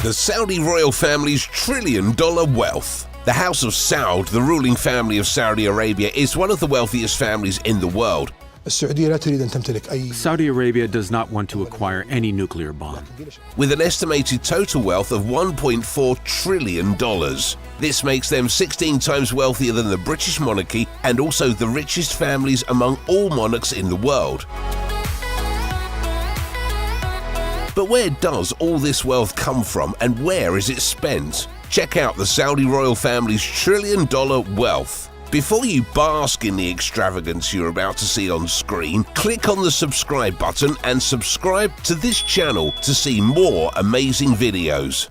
The Saudi royal family's trillion-dollar wealth. The House of Saud, the ruling family of Saudi Arabia, is one of the wealthiest families in the world. Saudi Arabia does not want to acquire any nuclear bomb. With an estimated total wealth of $1.4 trillion. This makes them 16 times wealthier than the British monarchy and also the richest families among all monarchs in the world. But where does all this wealth come from and where is it spent? Check out the Saudi royal family's trillion-dollar wealth. Before you bask in the extravagance you're about to see on screen, click on the subscribe button and subscribe to this channel to see more amazing videos.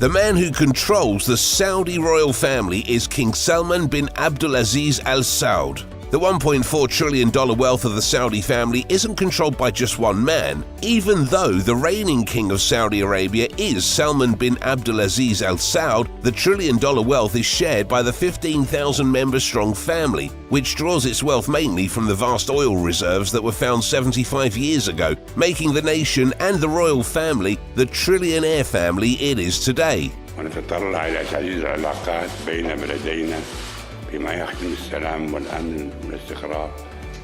The man who controls the Saudi royal family is King Salman bin Abdulaziz Al Saud. The $1.4 trillion wealth of the Saudi family isn't controlled by just one man, even though the reigning king of Saudi Arabia is Salman bin Abdulaziz Al Saud. The trillion-dollar wealth is shared by the 15,000-member-strong family, which draws its wealth mainly from the vast oil reserves that were found 75 years ago, making the nation and the royal family the trillionaire family it is today. بما يخدم السلام والأمن والاستقرار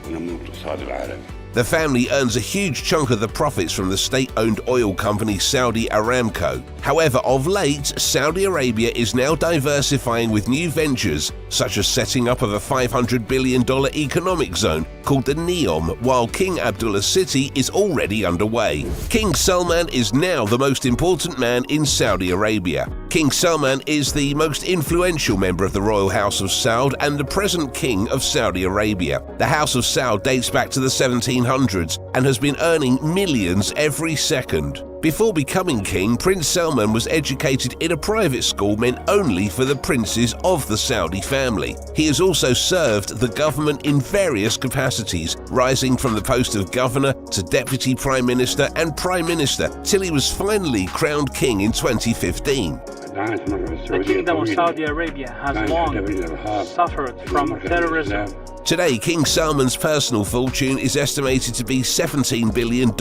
ونمو اقتصاد العالم. The family earns a huge chunk of the profits from the state-owned oil company Saudi Aramco. However, of late, Saudi Arabia is now diversifying with new ventures, such as setting up of a $500 billion economic zone called the NEOM, while King Abdullah City is already underway. King Salman is now the most important man in Saudi Arabia. King Salman is the most influential member of the royal house of Saud and the present king of Saudi Arabia. The House of Saud dates back to the 1700s and has been earning millions every second. Before becoming king, Prince Salman was educated in a private school meant only for the princes of the Saudi family. He has also served the government in various capacities, rising from the post of governor to deputy prime minister and prime minister, till he was finally crowned king in 2015. The Kingdom of Saudi Arabia has long suffered from terrorism. Today, King Salman's personal fortune is estimated to be $17 billion.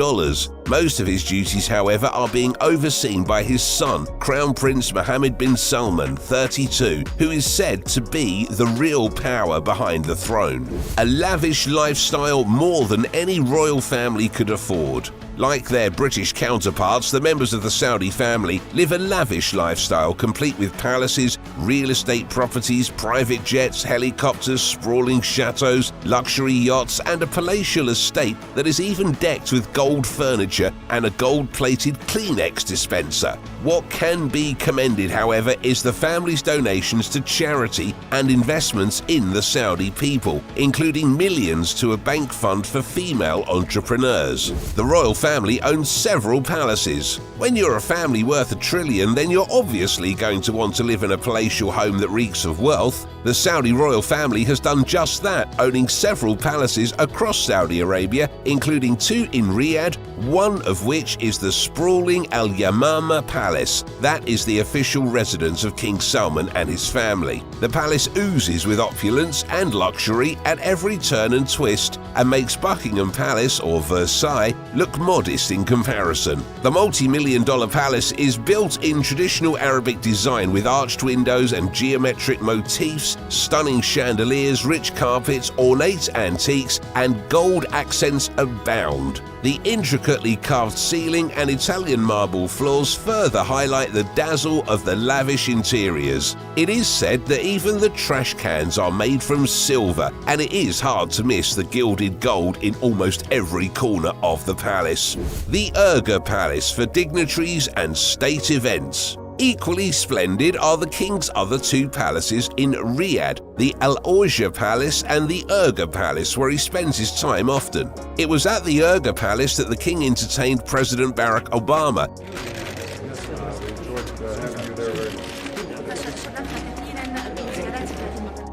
Most of his duties, however, are being overseen by his son, Crown Prince Mohammed bin Salman, 32, who is said to be the real power behind the throne. A lavish lifestyle more than any royal family could afford. Like their British counterparts, the members of the Saudi family live a lavish lifestyle complete with palaces, real estate properties, private jets, helicopters, sprawling chateaus, luxury yachts, and a palatial estate that is even decked with gold furniture and a gold-plated Kleenex dispenser. What can be commended, however, is the family's donations to charity and investments in the Saudi people, including millions to a bank fund for female entrepreneurs. The royal family owns several palaces. When you're a family worth $1 trillion, then you're obviously going to want to live in a palatial home that reeks of wealth. The Saudi royal family has done just that, owning several palaces across Saudi Arabia, including 2 in Riyadh, one of which is the sprawling Al Yamama Palace. That is the official residence of King Salman and his family. The palace oozes with opulence and luxury at every turn and twist, and makes Buckingham Palace, or Versailles, look modest in comparison. The multi-million-dollar palace is built in traditional Arabic design with arched windows and geometric motifs, stunning chandeliers, rich carpets, ornate antiques, and gold accents abound. The intricately carved ceiling and Italian marble floors further highlight the dazzle of the lavish interiors. It is said that even the trash cans are made from silver, and it is hard to miss the gilded gold in almost every corner of the palace. The Urga Palace for dignitaries and state events. Equally splendid are the king's other 2 palaces in Riyadh, the Al Orja Palace and the Urga Palace, where he spends his time often. It was at the Urga Palace that the king entertained President Barack Obama,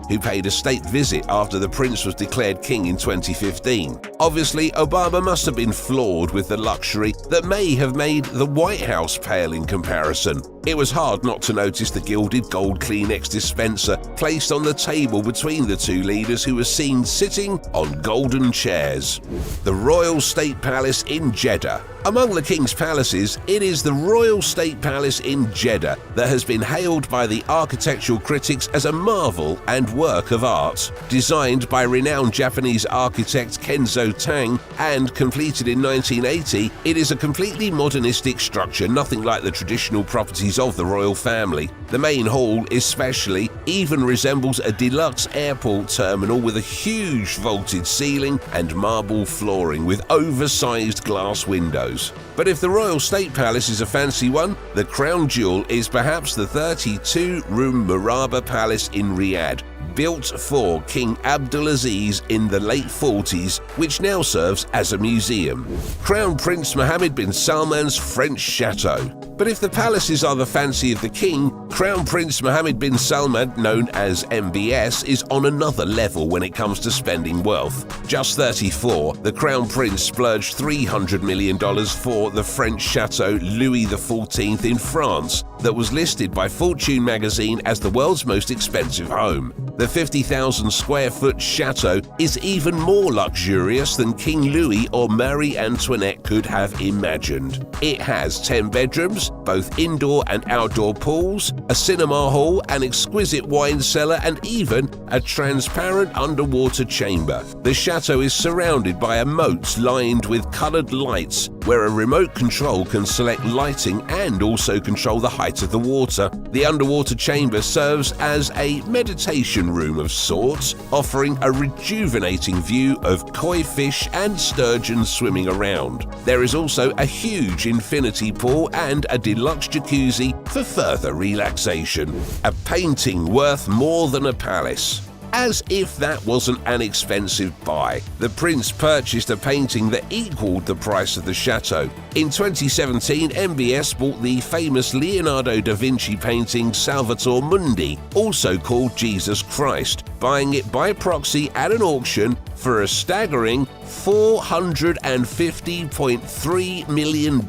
who paid a state visit after the prince was declared king in 2015. Obviously, Obama must have been floored with the luxury that may have made the White House pale in comparison. It was hard not to notice the gilded gold Kleenex dispenser placed on the table between the two leaders who were seen sitting on golden chairs. The Royal State Palace in Jeddah. Among the King's palaces, it is the Royal State Palace in Jeddah that has been hailed by the architectural critics as a marvel and work of art. Designed by renowned Japanese architect Kenzo Tang and completed in 1980, it is a completely modernistic structure, nothing like the traditional properties of the royal family. The main hall especially even resembles a deluxe airport terminal with a huge vaulted ceiling and marble flooring with oversized glass windows. But if the Royal State Palace is a fancy one, the crown jewel is perhaps the 32-room Murabba Palace in Riyadh, built for King Abdulaziz in the late 40s, which now serves as a museum. Crown Prince Mohammed bin Salman's French chateau. But if the palaces are the fancy of the king, Crown Prince Mohammed bin Salman, known as MBS, is on another level when it comes to spending wealth. Just 34, the Crown Prince splurged $300 million for the French chateau Louis XIV in France that was listed by Fortune magazine as the world's most expensive home. The 50,000 square foot chateau is even more luxurious than King Louis or Marie Antoinette could have imagined. It has 10 bedrooms, both indoor and outdoor pools, a cinema hall, an exquisite wine cellar, and even a transparent underwater chamber. The chateau is surrounded by a moat lined with colored lights where a remote control can select lighting and also control the height of the water. The underwater chamber serves as a meditation room of sorts, offering a rejuvenating view of koi fish and sturgeon swimming around. There is also a huge infinity pool and a deluxe jacuzzi for further relaxation. A painting worth more than a palace. As if that wasn't an expensive buy, the prince purchased a painting that equaled the price of the chateau. In 2017, MBS bought the famous Leonardo da Vinci painting Salvator Mundi, also called Jesus Christ, buying it by proxy at an auction for a staggering $450.3 million.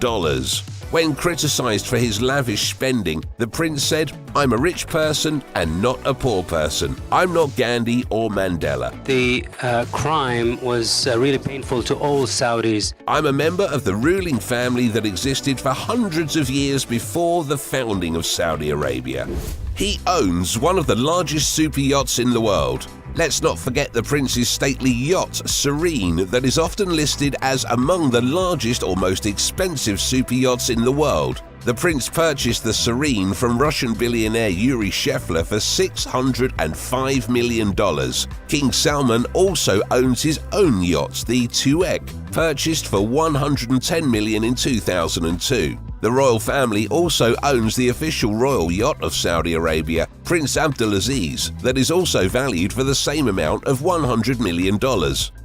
When criticized for his lavish spending, the prince said, "I'm a rich person and not a poor person. I'm not Gandhi or Mandela. The crime was really painful to all Saudis. I'm a member of the ruling family that existed for hundreds of years before the founding of Saudi Arabia." He owns one of the largest super yachts in the world. Let's not forget the prince's stately yacht, Serene, that is often listed as among the largest or most expensive super yachts in the world. The prince purchased the Serene from Russian billionaire Yuri Shefler for $605 million. King Salman also owns his own yacht, the Tuek, purchased for $110 million in 2002. The royal family also owns the official royal yacht of Saudi Arabia, Prince Abdulaziz, that is also valued for the same amount of $100 million.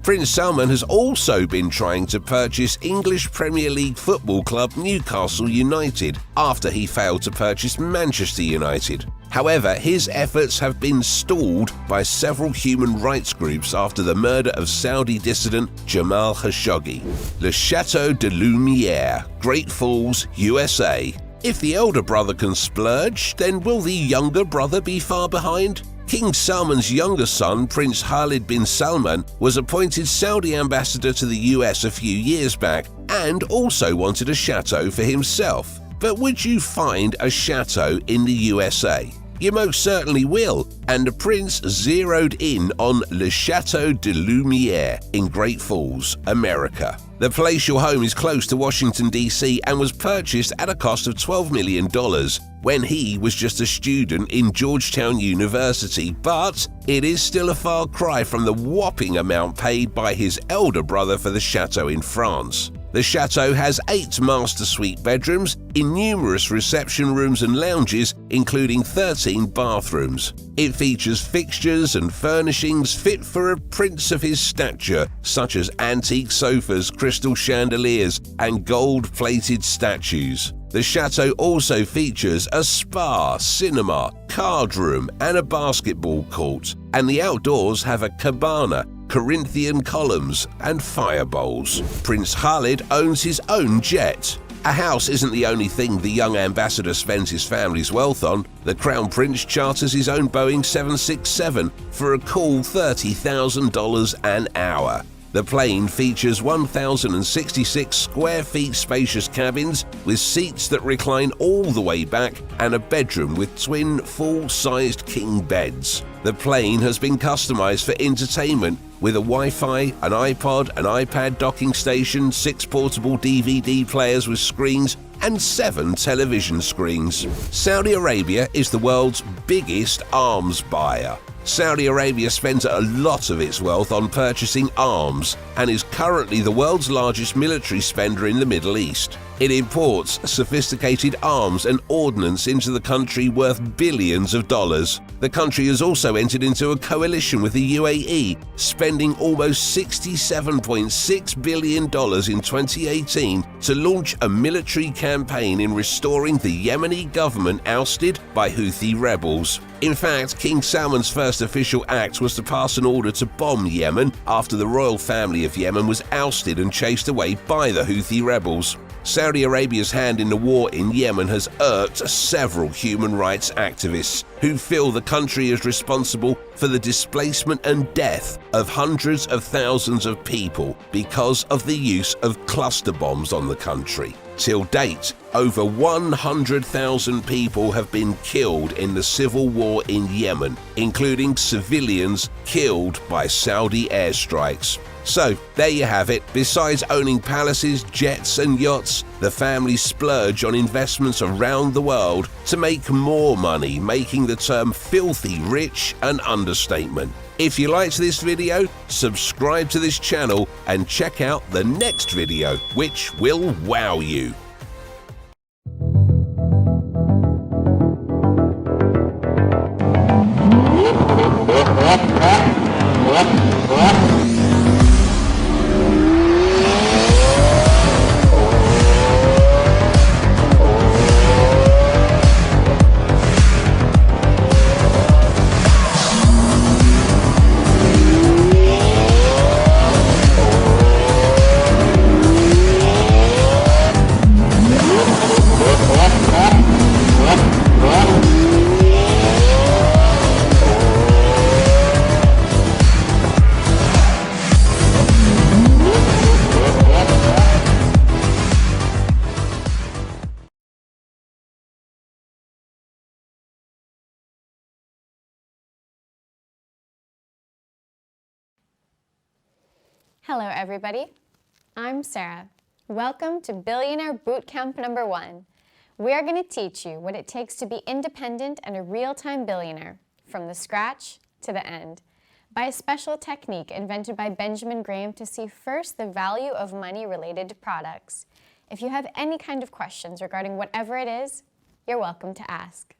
Prince Salman has also been trying to purchase English Premier League football club Newcastle United after he failed to purchase Manchester United. However, his efforts have been stalled by several human rights groups after the murder of Saudi dissident Jamal Khashoggi. Le Chateau de Lumiere, Great Falls, USA. If the elder brother can splurge, then will the younger brother be far behind? King Salman's younger son, Prince Khalid bin Salman, was appointed Saudi ambassador to the US a few years back and also wanted a chateau for himself. But would you find a chateau in the USA? You most certainly will, and the prince zeroed in on Le Chateau de Lumiere in Great Falls, America. The palatial home is close to Washington, D.C. and was purchased at a cost of $12 million when he was just a student in Georgetown University, but it is still a far cry from the whopping amount paid by his elder brother for the chateau in France. The chateau has 8 master suite bedrooms in numerous reception rooms and lounges, including 13 bathrooms. It features fixtures and furnishings fit for a prince of his stature, such as antique sofas, crystal chandeliers, and gold-plated statues. The chateau also features a spa, cinema, card room, and a basketball court, and the outdoors have a cabana Corinthian columns, and fire bowls. Prince Khalid owns his own jet. A house isn't the only thing the young ambassador spends his family's wealth on. The Crown Prince charters his own Boeing 767 for a cool $30,000 an hour. The plane features 1,066 square feet spacious cabins with seats that recline all the way back and a bedroom with twin full-sized king beds. The plane has been customized for entertainment with a Wi-Fi, an iPod, an iPad docking station, 6 portable DVD players with screens, and 7 television screens. Saudi Arabia is the world's biggest arms buyer. Saudi Arabia spends a lot of its wealth on purchasing arms and is currently the world's largest military spender in the Middle East. It imports sophisticated arms and ordnance into the country worth billions of dollars. The country has also entered into a coalition with the UAE, spending almost $67.6 billion in 2018 to launch a military campaign in restoring the Yemeni government ousted by Houthi rebels. In fact, King Salman's first official act was to pass an order to bomb Yemen after the royal family of Yemen was ousted and chased away by the Houthi rebels. Saudi Arabia's hand in the war in Yemen has irked several human rights activists who feel the country is responsible for the displacement and death of hundreds of thousands of people because of the use of cluster bombs on the country. Till date, over 100,000 people have been killed in the civil war in Yemen, including civilians killed by Saudi airstrikes. So, there you have it. Besides owning palaces, jets and yachts, the family splurge on investments around the world to make more money, making the term filthy rich an understatement. If you liked this video, subscribe to this channel and check out the next video, which will wow you. Hello everybody, I'm Sarah. Welcome to Billionaire Bootcamp number 1. We are going to teach you what it takes to be independent and a real-time billionaire, from the scratch to the end, by a special technique invented by Benjamin Graham to see first the value of money related to products. If you have any kind of questions regarding whatever it is, you're welcome to ask.